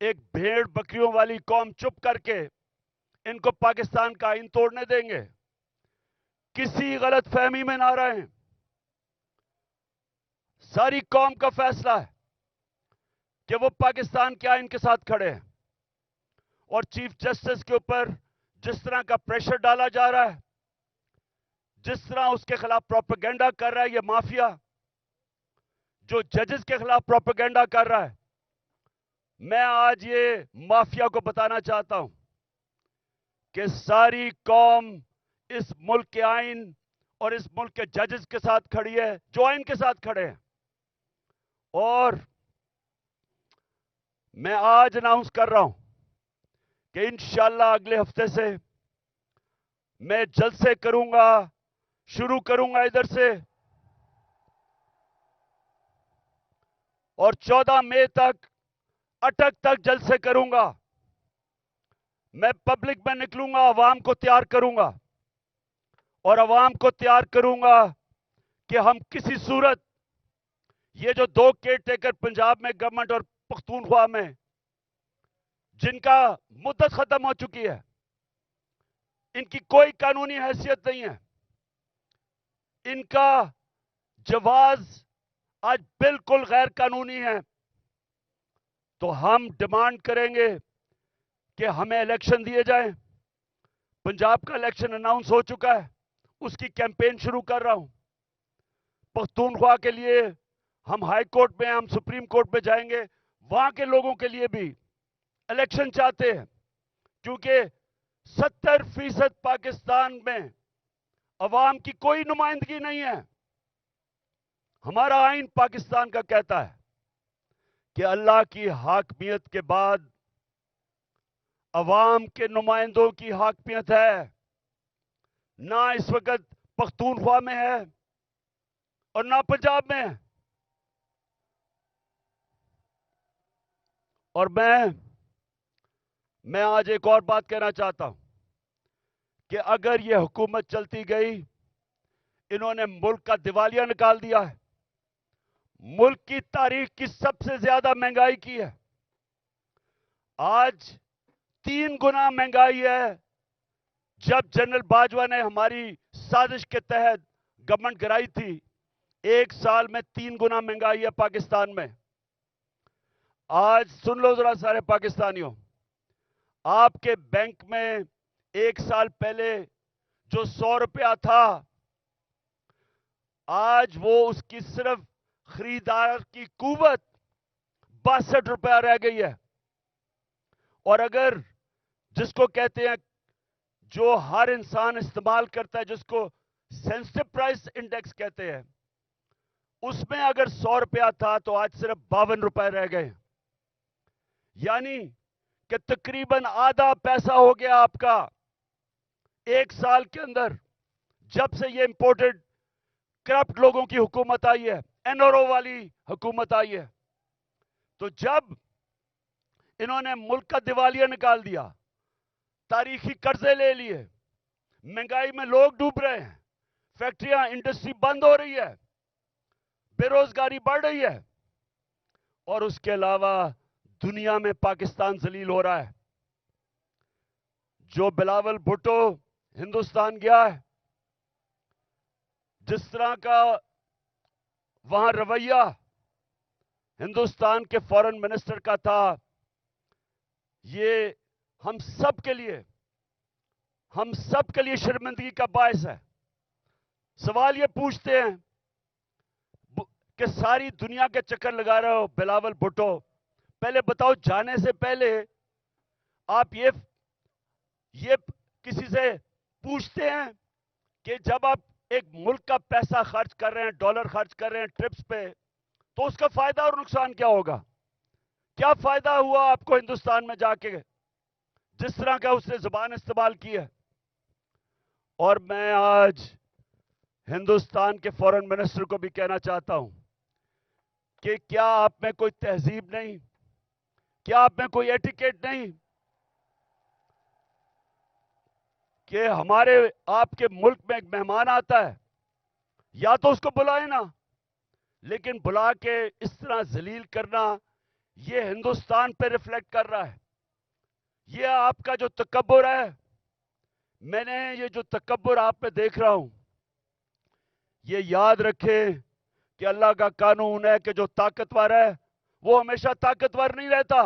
ایک بھیڑ بکریوں والی قوم چپ کر کے ان کو پاکستان کا آئین توڑنے دیں گے؟ کسی غلط فہمی میں نہ رہیں. ساری قوم کا فیصلہ ہے کہ وہ پاکستان کے آئین کے ساتھ کھڑے ہیں. اور چیف جسٹس کے اوپر جس طرح کا پریشر ڈالا جا رہا ہے، جس طرح اس کے خلاف پروپیگنڈا کر رہا ہے یہ مافیا، جو ججز کے خلاف پروپیگنڈا کر رہا ہے، میں آج یہ مافیا کو بتانا چاہتا ہوں کہ ساری قوم اس ملک کے آئین اور اس ملک کے ججز کے ساتھ کھڑی ہے جو آئین کے ساتھ کھڑے ہیں. اور میں آج اناؤنس کر رہا ہوں کہ انشاءاللہ اگلے ہفتے سے میں جلسے کروں گا، شروع کروں گا ادھر سے، اور 14 مئی تک اٹک تک جلسے کروں گا. میں پبلک میں نکلوں گا، عوام کو تیار کروں گا، اور عوام کو تیار کروں گا کہ ہم کسی صورت یہ جو 2 کیئر ٹیکر پنجاب میں گورنمنٹ اور پختونخوا میں جن کا مدت ختم ہو چکی ہے، ان کی کوئی قانونی حیثیت نہیں ہے، ان کا جواز آج بالکل غیر قانونی ہے. تو ہم ڈیمانڈ کریں گے کہ ہمیں الیکشن دیے جائیں. پنجاب کا الیکشن اناؤنس ہو چکا ہے، اس کی کیمپین شروع کر رہا ہوں. پختونخوا کے لیے ہم ہائی کورٹ میں، ہم سپریم کورٹ میں جائیں گے. وہاں کے لوگوں کے لیے بھی الیکشن چاہتے ہیں، کیونکہ 70% پاکستان میں عوام کی کوئی نمائندگی نہیں ہے. ہمارا آئین پاکستان کا کہتا ہے کہ اللہ کی حاکمیت کے بعد عوام کے نمائندوں کی حاکمیت ہے. نہ اس وقت پختونخوا میں ہے اور نہ پنجاب میں ہے. اور میں آج ایک اور بات کہنا چاہتا ہوں کہ اگر یہ حکومت چلتی گئی، انہوں نے ملک کا دیوالیہ نکال دیا ہے، ملک کی تاریخ کی سب سے زیادہ مہنگائی کی ہے. آج 3 گنا مہنگائی ہے. جب جنرل باجوہ نے ہماری سازش کے تحت گورنمنٹ گرائی تھی، 1 سال میں 3 گنا مہنگائی ہے پاکستان میں. آج سن لو ذرا سارے پاکستانیوں، آپ کے بینک میں 1 سال پہلے جو 100 روپیہ تھا، آج وہ اس کی صرف خریدار کی قوت 62 روپیہ رہ گئی ہے. اور اگر جس کو کہتے ہیں، جو ہر انسان استعمال کرتا ہے، جس کو سینسٹو پرائس انڈیکس کہتے ہیں، اس میں اگر 100 روپیہ تھا تو آج صرف 52 روپے رہ گئے. یعنی کہ تقریباً آدھا پیسہ ہو گیا آپ کا 1 سال کے اندر، جب سے یہ امپورٹڈ کرپٹ لوگوں کی حکومت آئی ہے، این آر او والی حکومت آئی ہے. تو جب انہوں نے ملک کا دیوالیہ نکال دیا، تاریخی قرضے لے لیے، مہنگائی میں لوگ ڈوب رہے ہیں، فیکٹریاں، انڈسٹری بند ہو رہی ہے، بے روزگاری بڑھ رہی ہے، اور اس کے علاوہ دنیا میں پاکستان ذلیل ہو رہا ہے. جو بلاول بھٹو ہندوستان گیا ہے، جس طرح کا وہاں رویہ ہندوستان کے فارن منسٹر کا تھا، یہ ہم سب کے لیے شرمندگی کا باعث ہے. سوال یہ پوچھتے ہیں کہ ساری دنیا کے چکر لگا رہے ہو بلاول بھٹو، پہلے بتاؤ جانے سے پہلے آپ یہ کسی سے پوچھتے ہیں کہ جب آپ ایک ملک کا پیسہ خرچ کر رہے ہیں، ڈالر خرچ کر رہے ہیں ٹرپس پہ، تو اس کا فائدہ اور نقصان کیا ہوگا؟ کیا فائدہ ہوا آپ کو ہندوستان میں جا کے، جس طرح کا اس نے زبان استعمال کی ہے؟ اور میں آج ہندوستان کے فارن منسٹر کو بھی کہنا چاہتا ہوں کہ کیا آپ میں کوئی تہذیب نہیں؟ کیا آپ میں کوئی ایٹیکیٹ نہیں کہ ہمارے آپ کے ملک میں ایک مہمان آتا ہے، یا تو اس کو بلائیں نا، لیکن بلا کے اس طرح ذلیل کرنا یہ ہندوستان پہ ریفلیکٹ کر رہا ہے. یہ آپ کا جو تکبر ہے، میں نے یہ جو تکبر آپ میں دیکھ رہا ہوں، یہ یاد رکھیں کہ اللہ کا قانون ہے کہ جو طاقتور ہے وہ ہمیشہ طاقتور نہیں رہتا،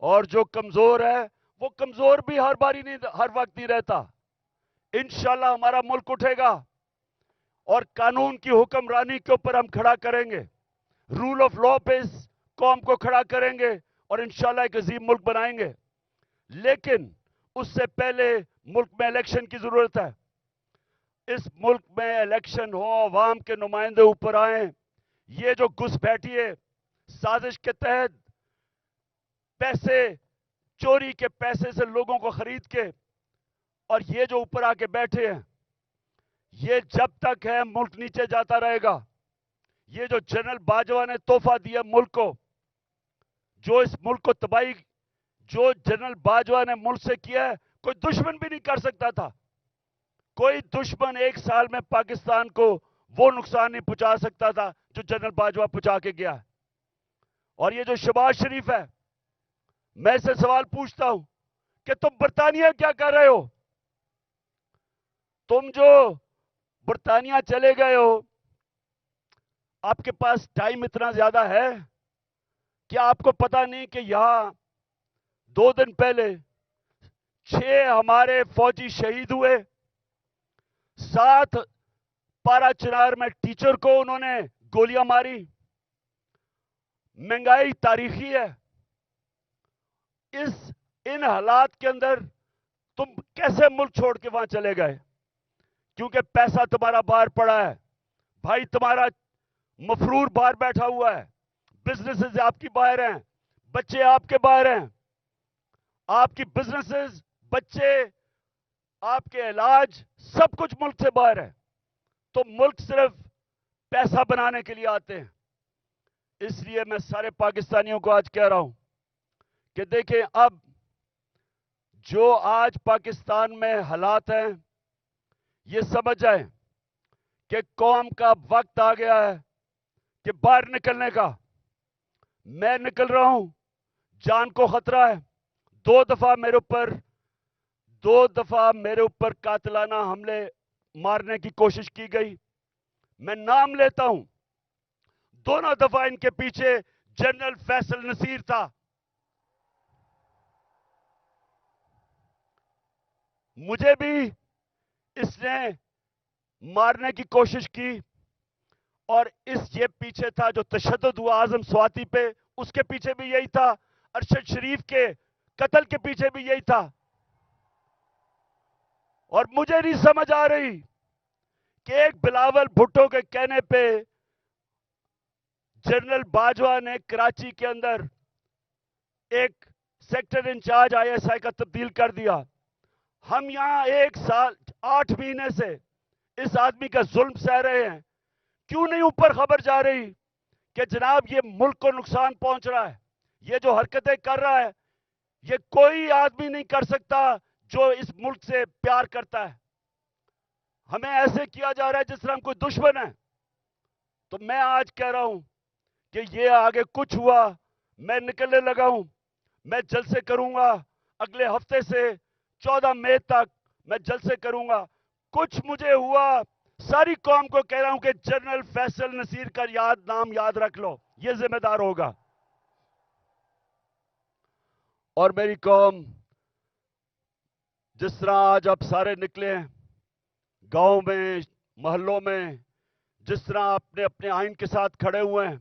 اور جو کمزور ہے وہ کمزور بھی ہر باری نہیں، ہر وقت نہیں رہتا. انشاءاللہ ہمارا ملک اٹھے گا اور قانون کی حکمرانی کے اوپر ہم کھڑا کریں گے، رول آف لا پہ اس قوم کو کھڑا کریں گے اور انشاءاللہ ایک عظیم ملک بنائیں گے. لیکن اس سے پہلے ملک میں الیکشن کی ضرورت ہے. اس ملک میں الیکشن ہو، عوام کے نمائندے اوپر آئیں. یہ جو گھس بیٹھی ہے سازش کے تحت، پیسے چوری کے پیسے سے لوگوں کو خرید کے، اور یہ جو اوپر آ کے بیٹھے ہیں، یہ جب تک ہے ملک نیچے جاتا رہے گا. یہ جو جنرل باجوہ نے تحفہ دیا ملک کو، جو اس ملک کو تباہی، جو جنرل باجوہ نے ملک سے کیا ہے، کوئی دشمن بھی نہیں کر سکتا تھا. کوئی دشمن ایک سال میں پاکستان کو وہ نقصان نہیں پہنچا سکتا تھا جو جنرل باجوہ پہنچا کے گیا. اور یہ جو شہباز شریف ہے، میں سے سوال پوچھتا ہوں کہ تم برطانیہ کیا کر رہے ہو؟ تم جو برطانیہ چلے گئے ہو، آپ کے پاس ٹائم اتنا زیادہ ہے؟ کیا آپ کو پتا نہیں کہ یہاں 2 دن پہلے 6 ہمارے فوجی شہید ہوئے؟ 7 پارا چنار میں ٹیچر کو انہوں نے گولیاں ماری. مہنگائی تاریخی ہے. ان حالات کے اندر تم کیسے ملک چھوڑ کے وہاں چلے گئے؟ کیونکہ پیسہ تمہارا باہر پڑا ہے، بھائی تمہارا مفرور باہر بیٹھا ہوا ہے، بزنسز آپ کی باہر ہیں، بچے آپ کے باہر ہیں. آپ کی بزنسز، بچے، آپ کے علاج، سب کچھ ملک سے باہر ہے. تو ملک صرف پیسہ بنانے کے لیے آتے ہیں. اس لیے میں سارے پاکستانیوں کو آج کہہ رہا ہوں کہ دیکھیں، اب جو آج پاکستان میں حالات ہیں، یہ سمجھ جائیں کہ قوم کا وقت آ گیا ہے کہ باہر نکلنے کا. میں نکل رہا ہوں، جان کو خطرہ ہے. 2 دفعہ میرے اوپر قاتلانہ حملے مارنے کی کوشش کی گئی. میں نام لیتا ہوں، دونوں دفعہ ان کے پیچھے جنرل فیصل نصیر تھا. مجھے بھی اس نے مارنے کی کوشش کی، اور یہ پیچھے تھا جو تشدد ہوا اعظم سواتی پہ، اس کے پیچھے بھی یہی تھا. ارشد شریف کے قتل کے پیچھے بھی یہی تھا. اور مجھے نہیں سمجھ آ رہی کہ ایک بلاول بھٹو کے کہنے پہ جنرل باجوہ نے کراچی کے اندر ایک sector in charge ISI کا تبدیل کر دیا. ہم یہاں 1 سال 8 مہینے سے اس آدمی کا ظلم سہ رہے ہیں. کیوں نہیں اوپر خبر جا رہی کہ جناب یہ ملک کو نقصان پہنچ رہا ہے، یہ جو حرکتیں کر رہا ہے، یہ کوئی آدمی نہیں کر سکتا جو اس ملک سے پیار کرتا ہے. ہمیں ایسے کیا جا رہا ہے جس طرح ہم کوئی دشمن ہے. تو میں آج کہہ رہا ہوں کہ یہ آگے کچھ ہوا، میں نکلنے لگا ہوں. میں جلسے کروں گا اگلے ہفتے سے 14 مئی تک، میں جلسے کروں گا. کچھ مجھے ہوا، ساری قوم کو کہہ رہا ہوں کہ جنرل فیصل نصیر کا نام یاد رکھ لو، یہ ذمہ دار ہوگا. اور میری قوم، جس طرح آج آپ سارے نکلے ہیں گاؤں میں، محلوں میں، جس طرح اپنے اپنے آئین کے ساتھ کھڑے ہوئے ہیں،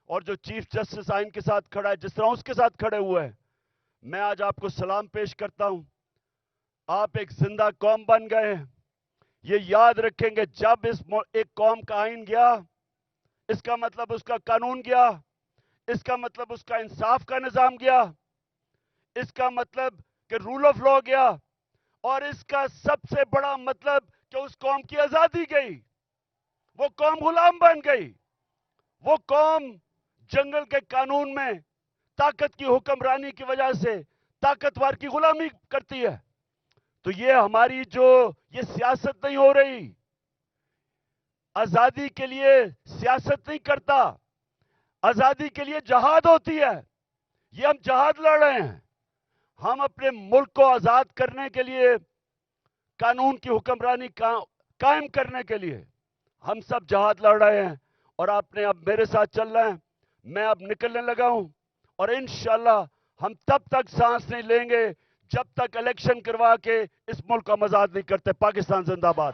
اور جو چیف جسٹس آئین کے ساتھ کھڑا ہے جس طرح اس کے ساتھ کھڑے ہوئے ہیں، میں آج آپ کو سلام پیش کرتا ہوں. آپ ایک زندہ قوم بن گئے ہیں. یہ یاد رکھیں گے، جب ایک قوم کا آئین گیا، اس کا مطلب اس کا قانون گیا، اس کا مطلب اس کا انصاف کا نظام گیا، اس کا مطلب کہ رول آف لا گیا، اور اس کا سب سے بڑا مطلب کہ اس قوم کی آزادی گئی. وہ قوم غلام بن گئی. وہ قوم جنگل کے قانون میں طاقت کی حکمرانی کی وجہ سے طاقتور کی غلامی کرتی ہے. تو یہ ہماری یہ سیاست نہیں ہو رہی. آزادی کے لیے سیاست نہیں کرتا. آزادی کے لیے جہاد ہوتی ہے. یہ ہم جہاد لڑ رہے ہیں. ہم اپنے ملک کو آزاد کرنے کے لیے, قانون کی حکمرانی قائم کرنے کے لیے ہم سب جہاد لڑ رہے ہیں. اور آپ نے اب میرے ساتھ چل رہے ہیں. میں اب نکلنے لگا ہوں, اور انشاءاللہ ہم تب تک سانس نہیں لیں گے جب تک الیکشن کروا کے اس ملک کو ہم آزاد نہیں کرتے. پاکستان زندہ باد.